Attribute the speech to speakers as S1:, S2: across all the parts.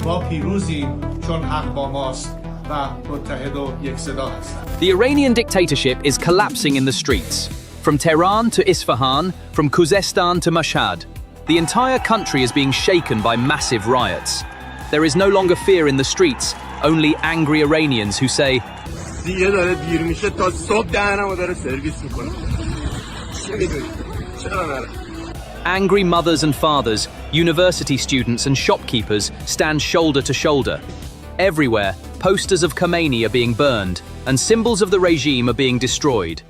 S1: ما پیروزیم چون حق با ماست و متحد و یکصدا هستند.
S2: The Iranian dictatorship is collapsing in the streets. From Tehran to Isfahan, from Khuzestan to Mashhad, the entire country is being shaken by massive riots. There is no longer fear in the streets, only angry Iranians who say,
S3: دیگه داره دیر میشه تا صبح دهنمو داره سرویس میکنه. چه میدونی؟ چرا نره؟
S2: Angry mothers and fathers, university students and shopkeepers stand shoulder to shoulder. Everywhere, posters of Khomeini are being burned, and symbols of the regime are being destroyed.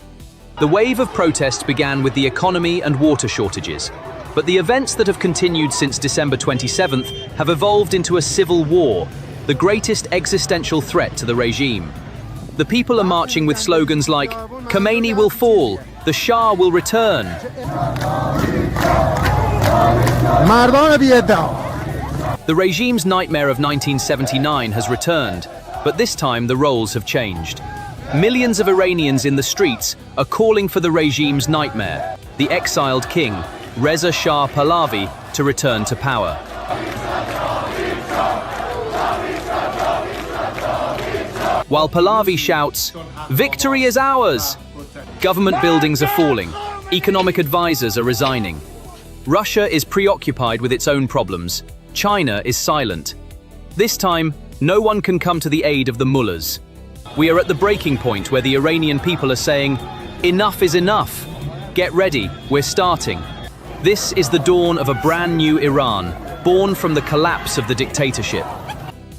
S2: The wave of protest began with the economy and water shortages, but the events that have continued since December 27th have evolved into a civil war, the greatest existential threat to the regime. The people are marching with slogans like, Khomeini will fall, the Shah will return. The regime's nightmare of 1979 has returned, but this time the roles have changed. Millions of Iranians in the streets are calling for the regime's nightmare, the exiled king, Reza Shah Pahlavi, to return to power. While Pahlavi shouts, "Victory is ours!" Government buildings are falling, economic advisors are resigning. Russia is preoccupied with its own problems. China is silent. This time, no one can come to the aid of the mullahs. We are at the breaking point where the Iranian people are saying, enough is enough. Get ready, we're starting. This is the dawn of a brand new Iran, born from the collapse of the dictatorship.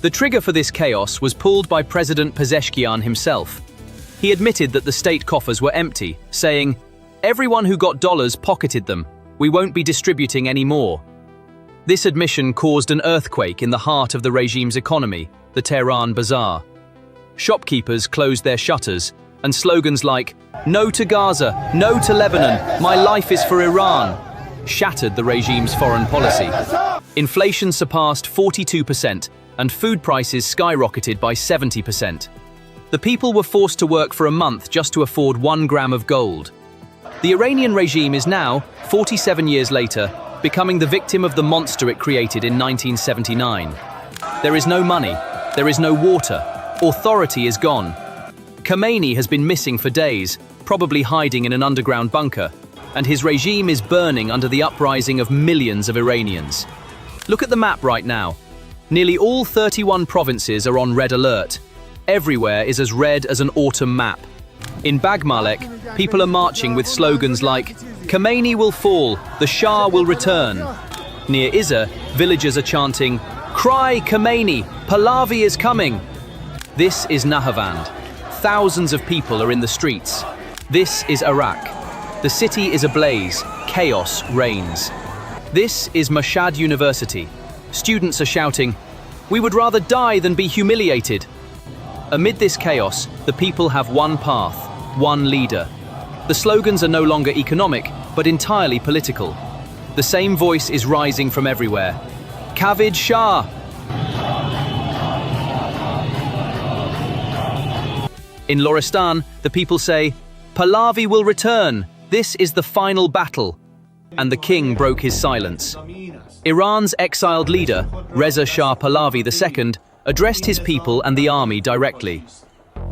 S2: The trigger for this chaos was pulled by President Pezeshkian himself. He admitted that the state coffers were empty, saying, "Everyone who got dollars pocketed them. We won't be distributing any more." This admission caused an earthquake in the heart of the regime's economy, the Tehran bazaar. Shopkeepers closed their shutters, and slogans like, "No to Gaza, no to Lebanon, my life is for Iran," shattered the regime's foreign policy. Inflation surpassed 42%, and food prices skyrocketed by 70%. The people were forced to work for a month just to afford 1 gram of gold. The Iranian regime is now, 47 years later, becoming the victim of the monster it created in 1979. There is no money, there is no water, authority is gone. Khomeini has been missing for days, probably hiding in an underground bunker, and his regime is burning under the uprising of millions of Iranians. Look at the map right now. Nearly all 31 provinces are on red alert. Everywhere is as red as an autumn map. In Bagmalek, people are marching with slogans like, "Khomeini will fall, the Shah will return." Near Izza, villagers are chanting, "Cry Khomeini, Pahlavi is coming." This is Nahavand. Thousands of people are in the streets. This is Iraq. The city is ablaze, chaos reigns. This is Mashhad University. Students are shouting, "We would rather die than be humiliated." Amid this chaos, the people have one path, one leader. The slogans are no longer economic, but entirely political. The same voice is rising from everywhere. Kavid Shah! In Loristan, the people say, "Pahlavi will return. This is the final battle." And the king broke his silence. Iran's exiled leader, Reza Shah Pahlavi II, addressed his people and the army directly.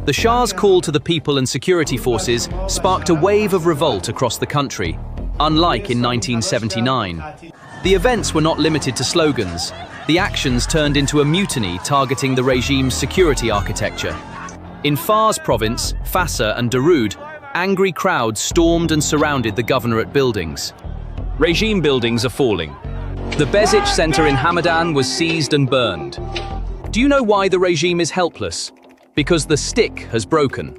S2: The Shah's call to the people and security forces sparked a wave of revolt across the country, unlike in 1979. The events were not limited to slogans. The actions turned into a mutiny targeting the regime's security architecture. In Fars province, Fassa and Darood, angry crowds stormed and surrounded the governorate buildings. Regime buildings are falling. The Bezich Center in Hamadan was seized and burned. Do you know why the regime is helpless? Because the stick has broken.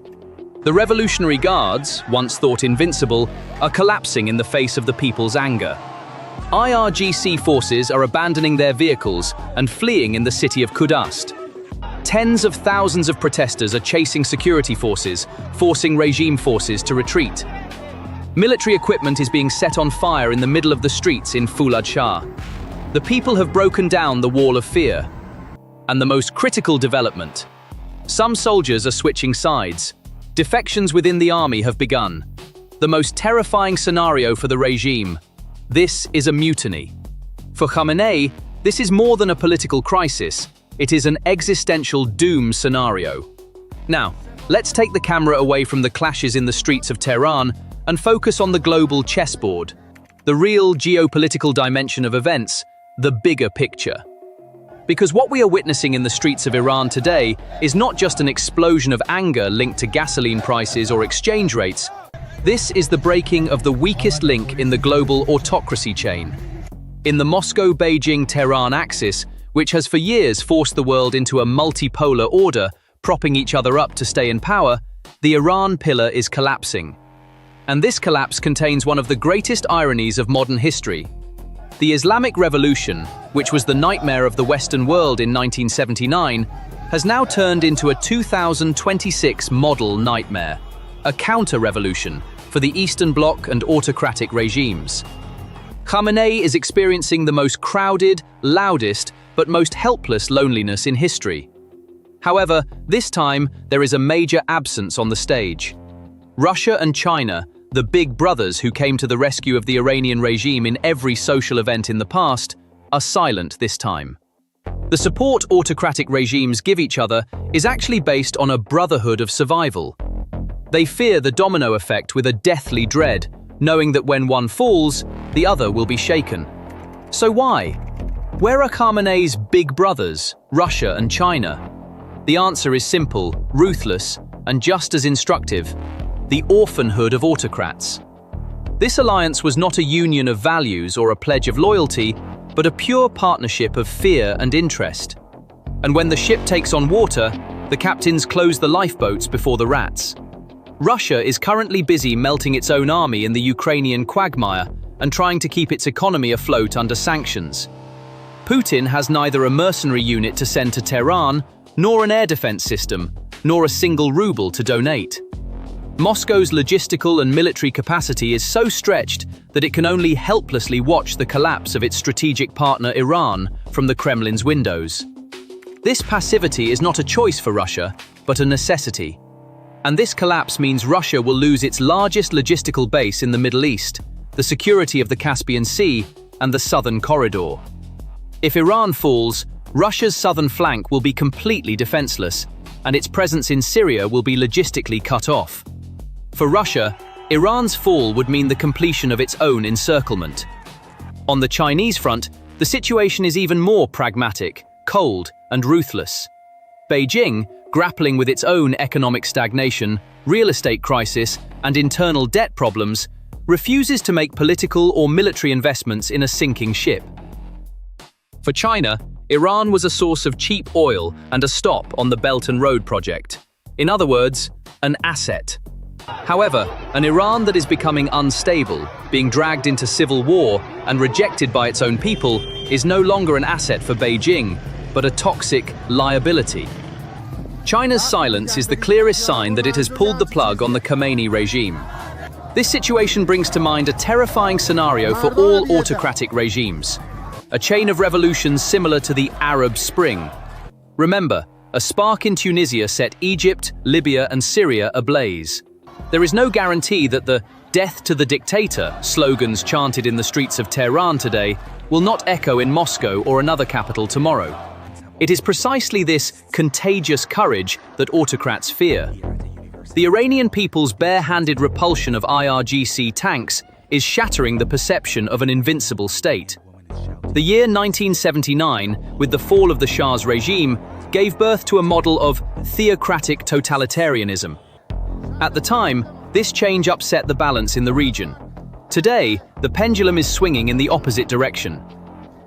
S2: The Revolutionary Guards, once thought invincible, are collapsing in the face of the people's anger. IRGC forces are abandoning their vehicles and fleeing in the city of Kudast. Tens of thousands of protesters are chasing security forces, forcing regime forces to retreat. Military equipment is being set on fire in the middle of the streets in Fulad Shah. The people have broken down the wall of fear. And the most critical development. Some soldiers are switching sides. Defections within the army have begun. The most terrifying scenario for the regime. This is a mutiny. For Khamenei, This is more than a political crisis, it is an existential doom scenario. Now, let's take the camera away from the clashes in the streets of Tehran and focus on the global chessboard, the real geopolitical dimension of events, the bigger picture. Because what we are witnessing in the streets of Iran today is not just an explosion of anger linked to gasoline prices or exchange rates. This is the breaking of the weakest link in the global autocracy chain. In the Moscow-Beijing-Tehran axis, which has for years forced the world into a multipolar order, propping each other up to stay in power, the Iran pillar is collapsing. And this collapse contains one of the greatest ironies of modern history. The Islamic Revolution, which was the nightmare of the Western world in 1979, has now turned into a 2026 model nightmare, a counter-revolution for the Eastern Bloc and autocratic regimes. Khamenei is experiencing the most crowded, loudest, but most helpless loneliness in history. However, this time, there is a major absence on the stage. Russia and China, the big brothers who came to the rescue of the Iranian regime in every social event in the past, are silent this time. The support autocratic regimes give each other is actually based on a brotherhood of survival. They fear the domino effect with a deathly dread, knowing that when one falls, the other will be shaken. So why? Where are Khamenei's big brothers, Russia and China? The answer is simple, ruthless, and just as instructive: the orphanhood of autocrats. This alliance was not a union of values or a pledge of loyalty, but a pure partnership of fear and interest. And when the ship takes on water, the captains close the lifeboats before the rats. Russia is currently busy melting its own army in the Ukrainian quagmire and trying to keep its economy afloat under sanctions. Putin has neither a mercenary unit to send to Tehran, nor an air defense system, nor a single ruble to donate. Moscow's logistical and military capacity is so stretched that it can only helplessly watch the collapse of its strategic partner Iran from the Kremlin's windows. This passivity is not a choice for Russia, but a necessity. And this collapse means Russia will lose its largest logistical base in the Middle East, the security of the Caspian Sea, and the southern corridor. If Iran falls, Russia's southern flank will be completely defenseless, and its presence in Syria will be logistically cut off. For Russia, Iran's fall would mean the completion of its own encirclement. On the Chinese front, the situation is even more pragmatic, cold, and ruthless. Beijing, grappling with its own economic stagnation, real estate crisis, and internal debt problems, refuses to make political or military investments in a sinking ship. For China, Iran was a source of cheap oil and a stop on the Belt and Road project. In other words, an asset. However, an Iran that is becoming unstable, being dragged into civil war and rejected by its own people, is no longer an asset for Beijing, but a toxic liability. China's silence is the clearest sign that it has pulled the plug on the Khamenei regime. This situation brings to mind a terrifying scenario for all autocratic regimes, a chain of revolutions similar to the Arab Spring. Remember, a spark in Tunisia set Egypt, Libya, and Syria ablaze. There is no guarantee that the "death to the dictator" slogans chanted in the streets of Tehran today will not echo in Moscow or another capital tomorrow. It is precisely this contagious courage that autocrats fear. The Iranian people's bare-handed repulsion of IRGC tanks is shattering the perception of an invincible state. The year 1979, with the fall of the Shah's regime, gave birth to a model of theocratic totalitarianism. At the time, this change upset the balance in the region. Today, the pendulum is swinging in the opposite direction.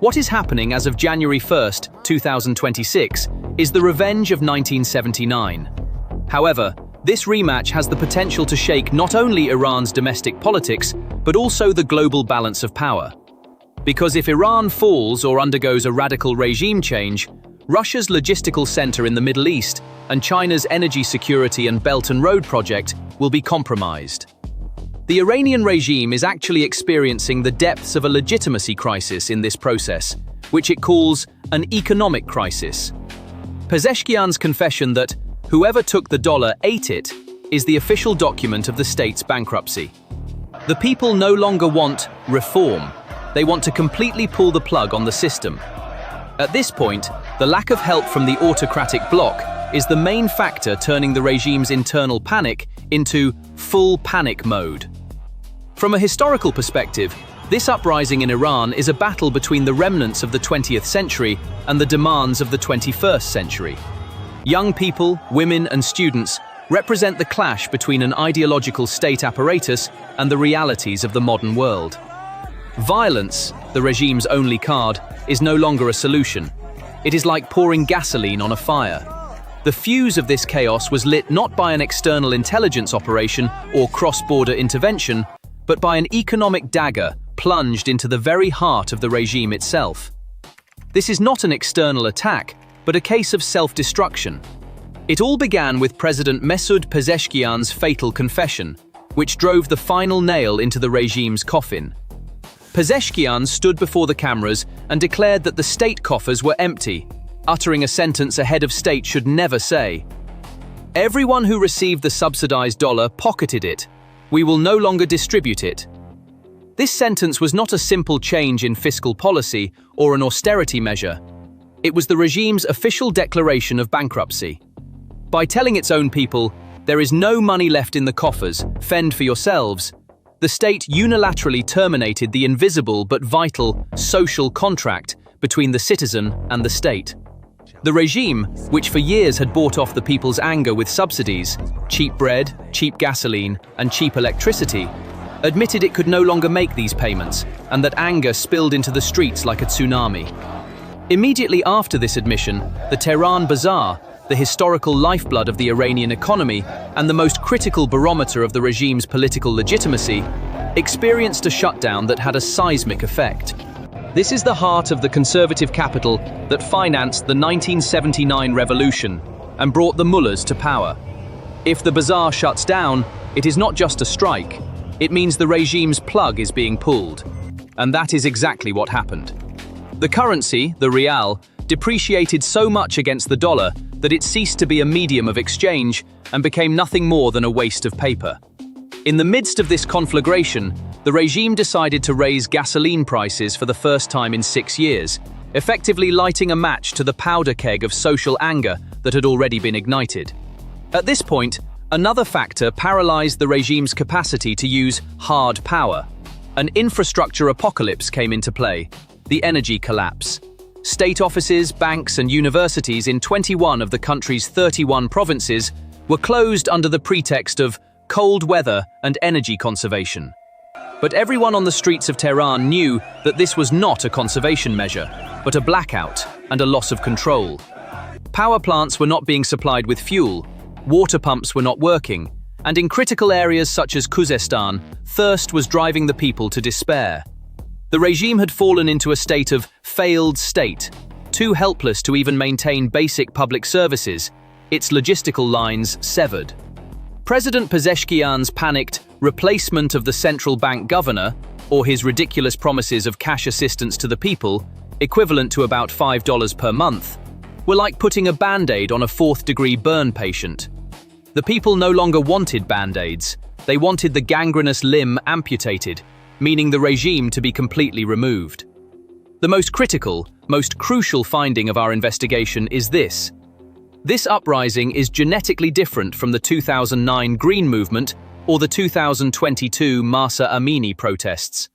S2: What is happening as of January 1st, 2026, is the revenge of 1979. However, this rematch has the potential to shake not only Iran's domestic politics, but also the global balance of power. Because if Iran falls or undergoes a radical regime change, Russia's logistical center in the Middle East and China's energy security and Belt and Road project will be compromised. The Iranian regime is actually experiencing the depths of a legitimacy crisis in this process, which it calls an economic crisis. Pezeshkian's confession that "whoever took the dollar ate it" is the official document of the state's bankruptcy. The people no longer want reform. They want to completely pull the plug on the system. At this point, the lack of help from the autocratic bloc is the main factor turning the regime's internal panic into full panic mode. From a historical perspective, this uprising in Iran is a battle between the remnants of the 20th century and the demands of the 21st century. Young people, women, and students represent the clash between an ideological state apparatus and the realities of the modern world. Violence, the regime's only card, is no longer a solution. It is like pouring gasoline on a fire. The fuse of this chaos was lit not by an external intelligence operation or cross-border intervention, but by an economic dagger plunged into the very heart of the regime itself. This is not an external attack, but a case of self-destruction. It all began with President Mesud Pezeshkian's fatal confession, which drove the final nail into the regime's coffin. Pezeshkian stood before the cameras and declared that the state coffers were empty, uttering a sentence a head of state should never say. Everyone who received the subsidized dollar pocketed it. We will no longer distribute it. This sentence was not a simple change in fiscal policy or an austerity measure. It was the regime's official declaration of bankruptcy. By telling its own people, there is no money left in the coffers, fend for yourselves, the state unilaterally terminated the invisible but vital social contract between the citizen and the state. The regime, which for years had bought off the people's anger with subsidies, cheap bread, cheap gasoline, and cheap electricity, admitted it could no longer make these payments, and that anger spilled into the streets like a tsunami. Immediately after this admission, the Tehran Bazaar, the historical lifeblood of the Iranian economy and the most critical barometer of the regime's political legitimacy, experienced a shutdown that had a seismic effect. This is the heart of the conservative capital that financed the 1979 revolution and brought the mullahs to power. If the bazaar shuts down, it is not just a strike. It means the regime's plug is being pulled. And that is exactly what happened. The currency, the rial, depreciated so much against the dollar that it ceased to be a medium of exchange and became nothing more than a waste of paper. In the midst of this conflagration, the regime decided to raise gasoline prices for the first time in 6 years, effectively lighting a match to the powder keg of social anger that had already been ignited. At this point, another factor paralyzed the regime's capacity to use hard power. An infrastructure apocalypse came into play: the energy collapse. State offices, banks, and universities in 21 of the country's 31 provinces were closed under the pretext of cold weather and energy conservation. But everyone on the streets of Tehran knew that this was not a conservation measure, but a blackout and a loss of control. Power plants were not being supplied with fuel, water pumps were not working, and in critical areas such as Khuzestan, thirst was driving the people to despair. The regime had fallen into a state of failed state, too helpless to even maintain basic public services, its logistical lines severed. President Pezeshkian's panicked replacement of the central bank governor, or his ridiculous promises of cash assistance to the people, equivalent to about $5 per month, were like putting a band-aid on a fourth-degree burn patient. The people no longer wanted band-aids, they wanted the gangrenous limb amputated, meaning the regime to be completely removed. The most critical, most crucial finding of our investigation is this. This uprising is genetically different from the 2009 Green Movement or the 2022 Mahsa Amini protests.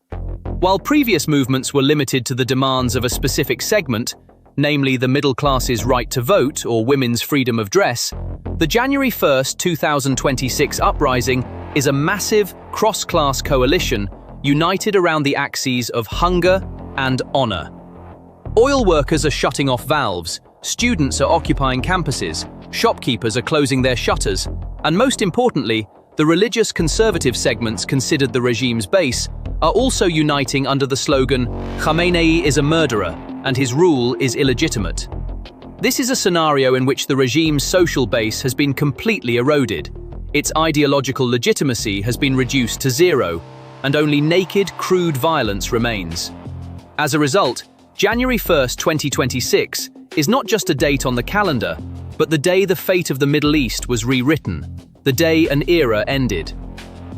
S2: While previous movements were limited to the demands of a specific segment, namely the middle class's right to vote or women's freedom of dress, the January 1, 2026 uprising is a massive, cross-class coalition united around the axes of hunger and honor. Oil workers are shutting off valves, students are occupying campuses, shopkeepers are closing their shutters, and most importantly, the religious conservative segments considered the regime's base are also uniting under the slogan, "Khamenei is a murderer, and his rule is illegitimate." This is a scenario in which the regime's social base has been completely eroded. Its ideological legitimacy has been reduced to zero, and only naked, crude violence remains. As a result, January 1, 2026 is not just a date on the calendar, but the day the fate of the Middle East was rewritten, the day an era ended.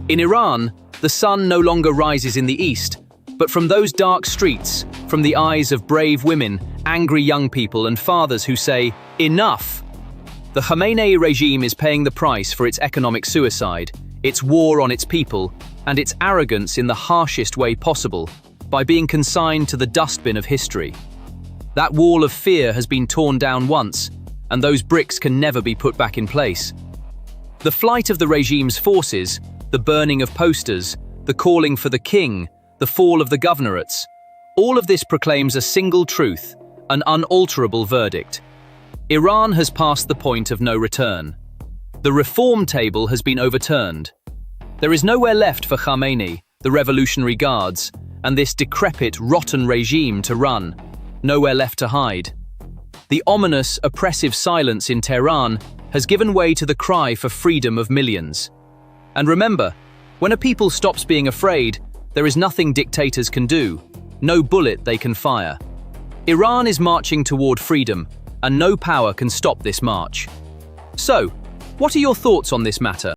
S2: In Iran, the sun no longer rises in the east, But from those dark streets, from the eyes of brave women, angry young people and fathers who say, "Enough!" The Khamenei regime is paying the price for its economic suicide, its war on its people, and its arrogance in the harshest way possible, by being consigned to the dustbin of history. That wall of fear has been torn down once, and those bricks can never be put back in place. The flight of the regime's forces, the burning of posters, the calling for the king, the fall of the governorates, all of this proclaims a single truth, an unalterable verdict. Iran has passed the point of no return. The reform table has been overturned. There is nowhere left for Khamenei, the Revolutionary Guards, and this decrepit, rotten regime to run, nowhere left to hide. The ominous, oppressive silence in Tehran has given way to the cry for freedom of millions. And remember, when a people stops being afraid, there is nothing dictators can do, no bullet they can fire. Iran is marching toward freedom, and no power can stop this march. So, what are your thoughts on this matter?